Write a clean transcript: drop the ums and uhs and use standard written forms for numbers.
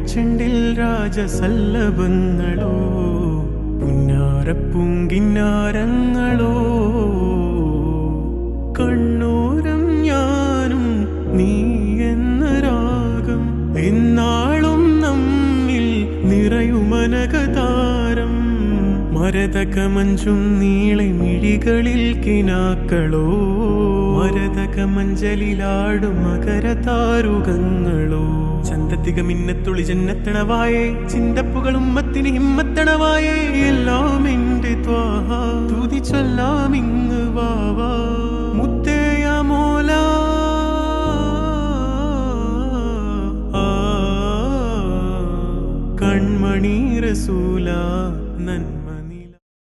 ചെണ്ടിൽ രാജസല്ലഭങ്ങളോ പുന്നാരപ്പൂങ്കിന്നാരങ്ങളോ കണ്ണൂരം ഞാനും നീ എന്ന രാഗം എന്നാളും നമ്മിൽ നിറയുമനകതാരം മരതകമഞ്ചും നീളെ മിഴികളിൽ കിനാക്കളോ മരതകമഞ്ചലിലാടും മകരതാരുകങ്ങളോ ചന്തത്തിക മിന്നത്തുളി ജന്നത്തണവായേ ചിന്തപ്പുകളും മത്തിന് ഹിമ്മത്തണവായേ എല്ലാം എന്റെ ത്വാഹ തുതി ചൊല്ലാ